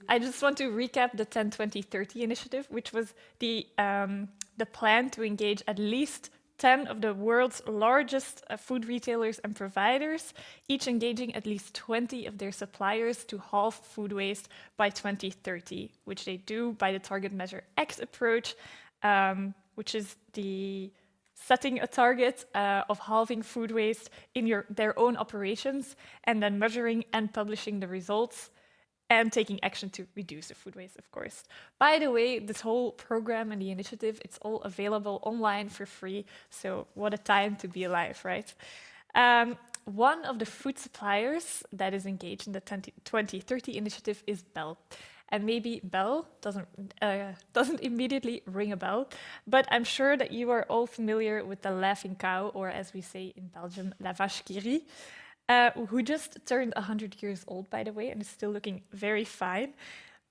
I just want to recap the 10-20-30 initiative, which was the plan to engage at least 10 of the world's largest food retailers and providers, each engaging at least 20 of their suppliers to halve food waste by 2030, which they do by the Target Measure X approach, which is the setting a target of halving food waste in their own operations, and then measuring and publishing the results and taking action to reduce the food waste, of course. By the way, this whole program and the initiative, it's all available online for free. So what a time to be alive, right? One of the food suppliers that is engaged in the 2030 initiative is BEL. And maybe BEL doesn't immediately ring a bell, but I'm sure that you are all familiar with the laughing cow, or as we say in Belgium, la Vache Qui Rit, who just turned 100 years old, by the way, and is still looking very fine.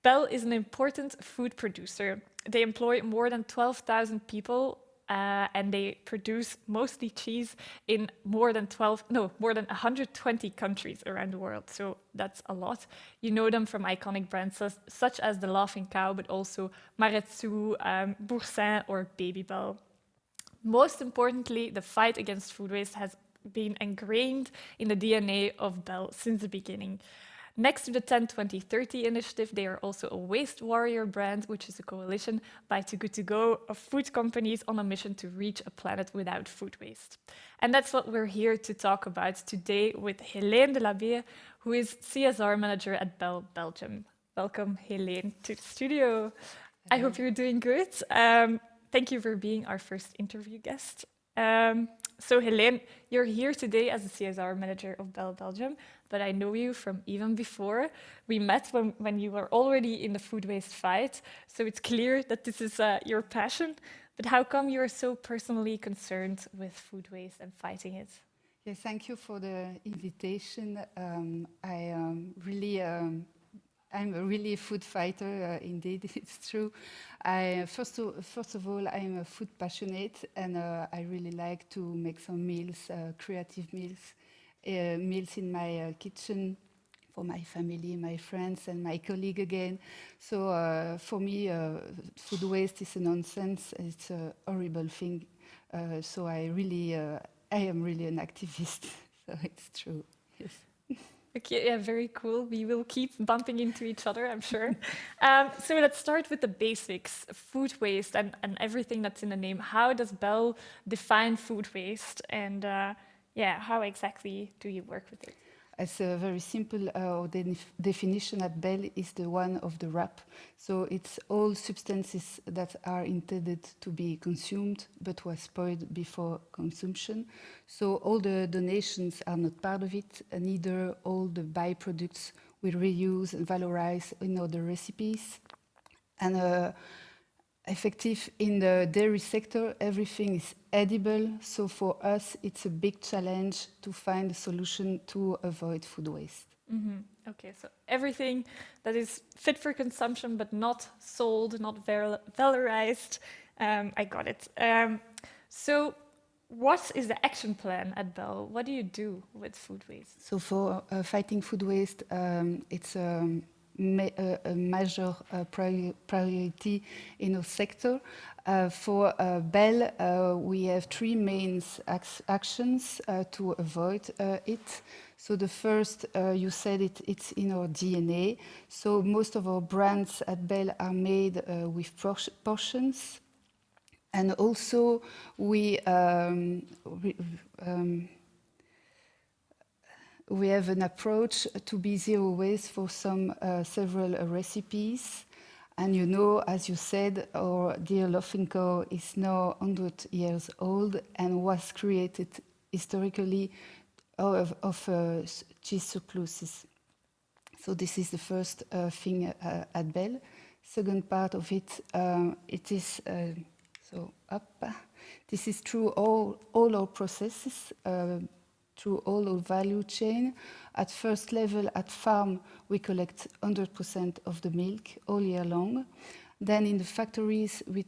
BEL is an important food producer. They employ more than 12,000 people, and they produce mostly cheese in more than 120 countries around the world. So that's a lot. You know them from iconic brands such as the Laughing Cow, but also Maredsous, Boursin, or Babybel. Most importantly, the fight against food waste has been ingrained in the DNA of BEL since the beginning. Next to the 10-20-30 initiative, they are also a Waste Warrior brand, which is a coalition by Too Good To Go of food companies on a mission to reach a planet without food waste. And that's what we're here to talk about today with Hélène Delabye, who is CSR Manager at BEL Belgium. Welcome, Hélène, to the studio. I hope you're doing good. Thank you for being our first interview guest. So Hélène, you're here today as the CSR Manager of BEL Belgium, but I know you from even before. We met when you were already in the food waste fight, so it's clear that this is your passion. But how come you're so personally concerned with food waste and fighting it? Yes, thank you for the invitation. I'm a really food fighter, indeed, it's true. First of all, I'm a food passionate, and I really like to make some meals, creative meals in my kitchen for my family, my friends, and my colleague again. So for me, food waste is a nonsense. It's a horrible thing. So I am really an activist. So it's true. Yes. Okay, yeah, very cool. We will keep bumping into each other, I'm sure. So let's start with the basics, food waste and everything that's in the name. How does BEL define food waste? And how exactly do you work with it? It's very simple. The definition at BEL is the one of the wrap. So it's all substances that are intended to be consumed but was spoiled before consumption. So all the donations are not part of it, and neither all the byproducts we reuse and valorize in other recipes. And effective in the dairy sector, everything is edible. So for us, it's a big challenge to find a solution to avoid food waste. Mm-hmm. Okay, so everything that is fit for consumption but not sold, not valorized. I got it. So what is the action plan at BEL? What do you do with food waste? So for fighting food waste, it's a major priority in our sector. For BEL, we have three main actions to avoid it. So the first, you said it's in our DNA. So most of our brands at BEL are made with portions. And also we have an approach to be zero waste for several recipes. And you know, as you said, our dear Laughing Cow is now 100 years old and was created historically of cheese surpluses. So this is the first thing at BEL. Second part of it, this is through all our processes, through all our value chain. At first level, at farm, we collect 100% of the milk all year long. Then in the factories, we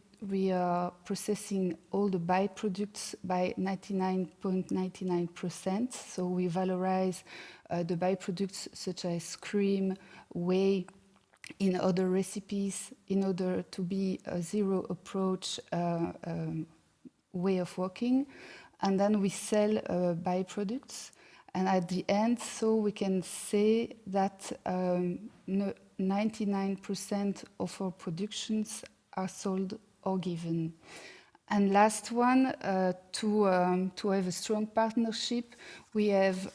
are processing all the byproducts by 99.99%. So we valorize the byproducts such as cream, whey, in other recipes in order to be a zero approach way of working. And then we sell byproducts. And at the end, so we can say that 99% of our productions are sold or given. And last one, to have a strong partnership, we have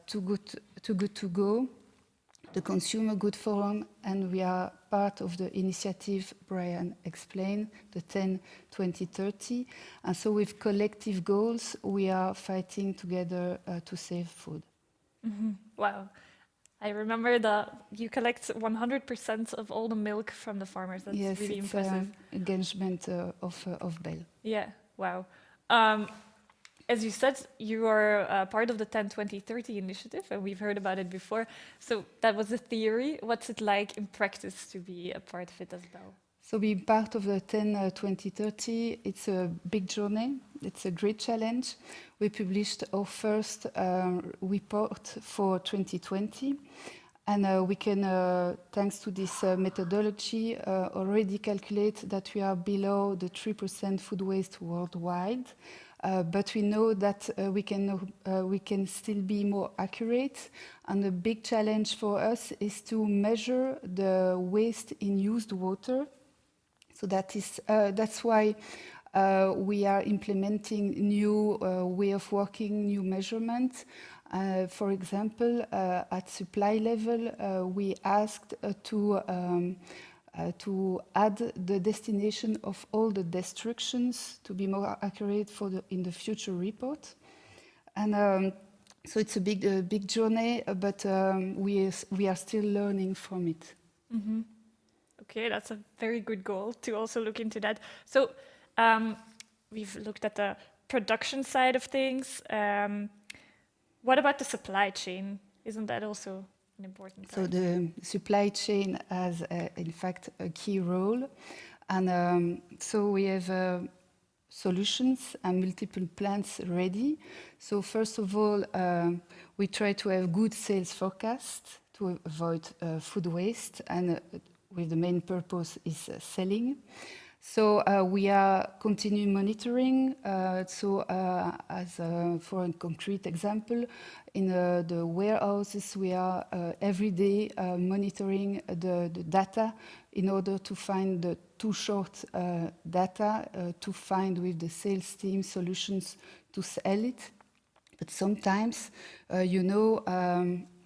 Too Good To Go, the Consumer Good Forum, and we are part of the initiative Brian explained, the 10-20-30. And so with collective goals, we are fighting together to save food. Wow. I remember that you collect 100% of all the milk from the farmers. That's Yes, really it's impressive. engagement of BEL. Yeah, wow. As you said, you are part of the 10-20-30 initiative, and we've heard about it before. So that was the theory. What's it like in practice to be a part of it as well? So being part of the 10-20-30, it's a big journey. It's a great challenge. We published our first report for 2020. And we can, thanks to this methodology, already calculate that we are below the 3% food waste worldwide. But we know that we can still be more accurate. And the big challenge for us is to measure the waste in used water. So that's why we are implementing new way of working, new measurements. For example, at supply level, we asked to add the destination of all the destructions to be more accurate in the future report. And so it's a big journey, but we are still learning from it. Mm-hmm. Okay, that's a very good goal to also look into that. So we've looked at the production side of things. What about the supply chain? Isn't that also an important part? So the supply chain has, in fact, a key role. And so we have solutions and multiple plans ready. So first of all, we try to have good sales forecasts to avoid food waste, and with the main purpose is selling. So we are continuing monitoring. For a concrete example, in the warehouses, we are every day monitoring the data in order to find the too short data to find with the sales team solutions to sell it. But sometimes,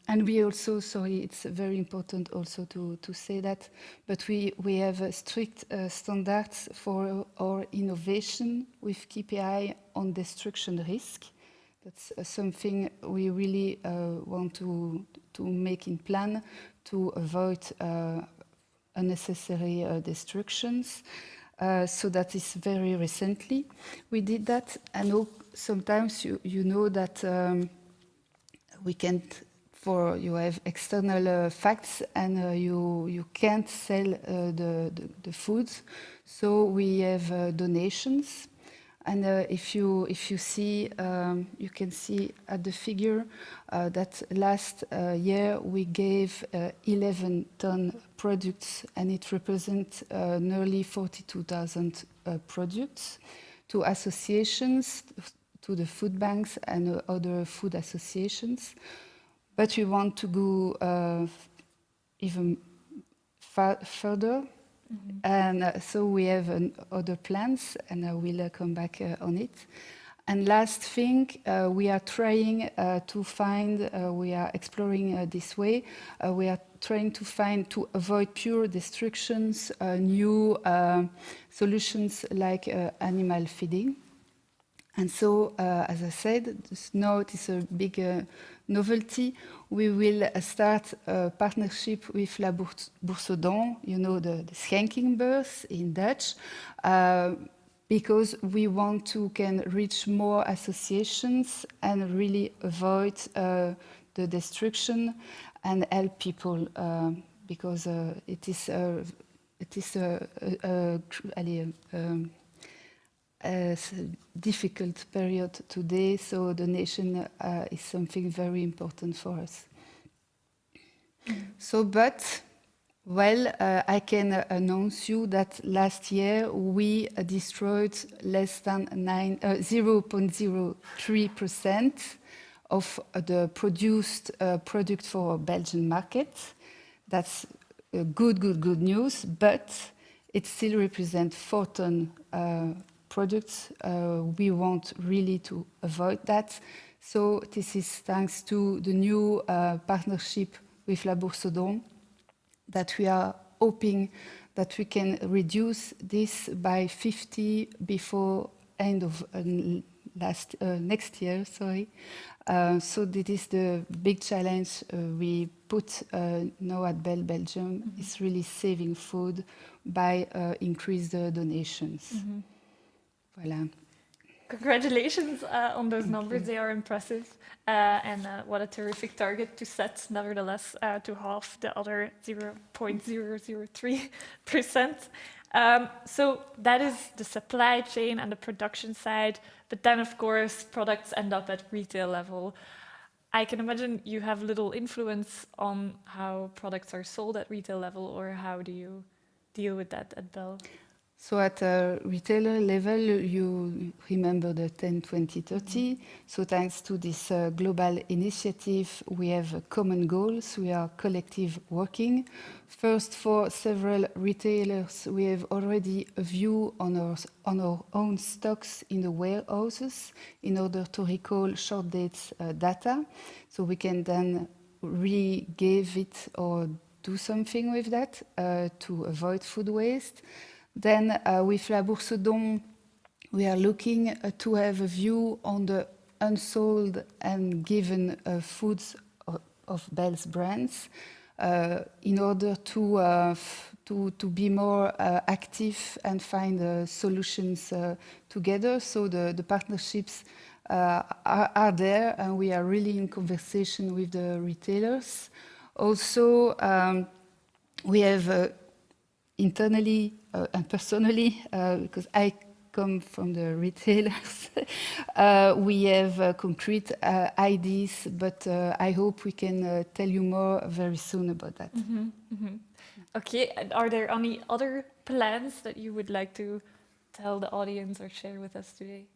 and we also, it's very important also to say that, but we have strict standards for our innovation with KPI on destruction risk. That's something we really want to make in plan to avoid unnecessary destructions. So that is very recently we did that. And sometimes you know that we can't. You have external facts and you can't sell the foods, so we have donations. And if you see, you can see at the figure that last year we gave 11 ton products, and it represents nearly 42,000 products to associations, to the food banks and other food associations. But we want to go even further. Mm-hmm. And so we have other plans, and I will come back on it. And last thing, we are trying to find, we are exploring this way, we are trying to find, to avoid pure destructions, new solutions like animal feeding. And so, as I said, now it is a big novelty. We will start a partnership with La Bourse aux Dents, you know, the Schenkingbeurs in Dutch, because we want to can reach more associations and really avoid the destruction and help people, because it is a difficult period today, so donation is something very important for us. Mm-hmm. So, but Well, I can announce you that last year we destroyed less than 0.03% of the produced product for Belgian market. That's good news, but it still represents 4 ton products. We want really to avoid that. So this is thanks to the new partnership with La Bourse d'On, that we are hoping that we can reduce this by 50 before end of next year. Sorry. So this is the big challenge we put now at BEL Belgium. Is really saving food by increase the donations. Voilà. Congratulations on those numbers. They are impressive. And what a terrific target to set, nevertheless, to half the other 0.003%. So that is the supply chain and the production side. But then, of course, products end up at retail level. I can imagine you have little influence on how products are sold at retail level, or how do you deal with that at BEL? So at a retailer level, you remember the 10, 20, 30. So thanks to this global initiative, we have common goals. We are collective working. First, for several retailers, we have already a view on our own stocks in the warehouses in order to recall short dates data. So we can then re-give it or do something with that to avoid food waste. Then with La Bourse d'On, we are looking to have a view on the unsold and given foods of BEL's brands in order to be more active and find solutions together. So the partnerships are there, and we are really in conversation with the retailers. Also, we have internally and personally, because I come from the retailers, we have concrete ideas, but I hope we can tell you more very soon about that. Okay, and are there any other plans that you would like to tell the audience or share with us today?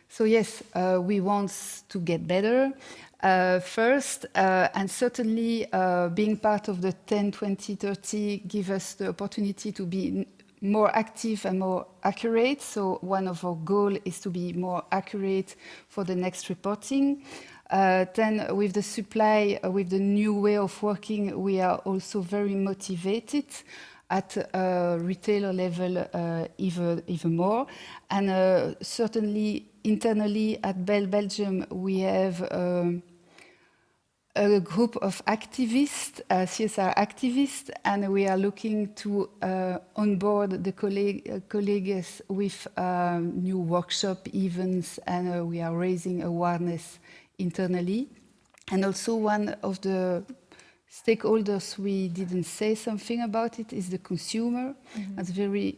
So yes, we want to get better first, and certainly being part of the 10, 20, 30 give us the opportunity to be more active and more accurate. So one of our goals is to be more accurate for the next reporting. Then with the supply, with the new way of working, we are also very motivated at retailer level even more. And certainly internally at BEL Belgium, we have a group of activists, CSR activists, and we are looking to onboard the colleagues with new workshop events, and we are raising awareness internally. And also one of the stakeholders we didn't say something about it is the consumer. As a very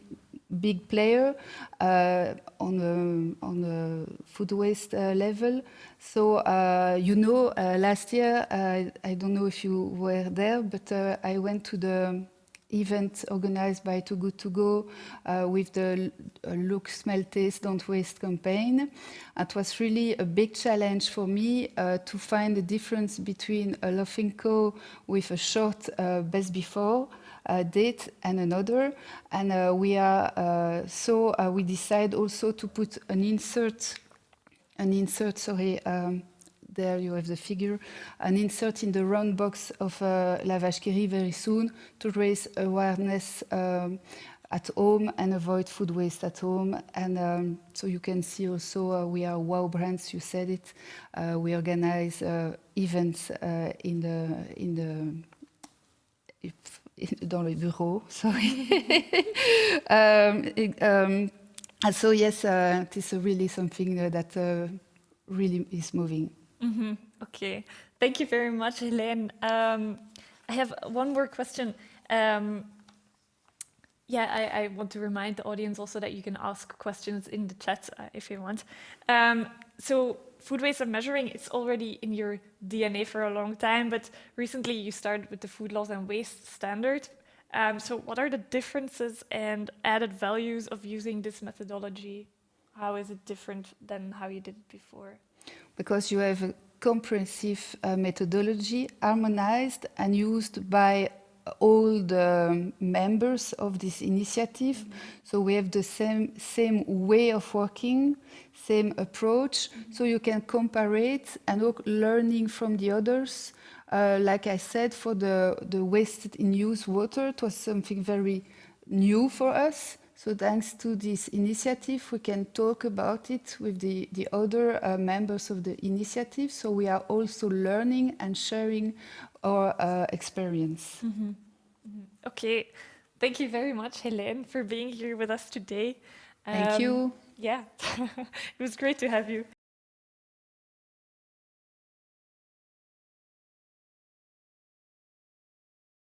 big player on the food waste level. So last year, I don't know if you were there, but I went to the event organized by Too Good To Go with the Look, Smell, Taste, Don't Waste campaign. It was really a big challenge for me to find the difference between a laughing cow with a short best before date and another. And we decide also to put an insert, there you have the figure, an insert in the round box of La Vache Qui Rit very soon to raise awareness at home and avoid food waste at home. And so you can see also we are wow brands, you said it. We organize events dans le bureau, sorry. So yes, it is really something that really is moving. Okay, thank you very much, Hélène. I have one more question. I want to remind the audience also that you can ask questions in the chat if you want. So food waste and measuring, it's already in your DNA for a long time, but recently you started with the food loss and waste standard. So what are the differences and added values of using this methodology? How is it different than how you did it before? Because you have a comprehensive methodology, harmonized and used by all the members of this initiative. So we have the same way of working, same approach. So you can compare it and work learning from the others. Like I said, for the wasted in use water, it was something very new for us. So thanks to this initiative, we can talk about it with the other members of the initiative. So we are also learning and sharing our experience. Okay, thank you very much, Hélène, for being here with us today. Thank you. Yeah, it was great to have you.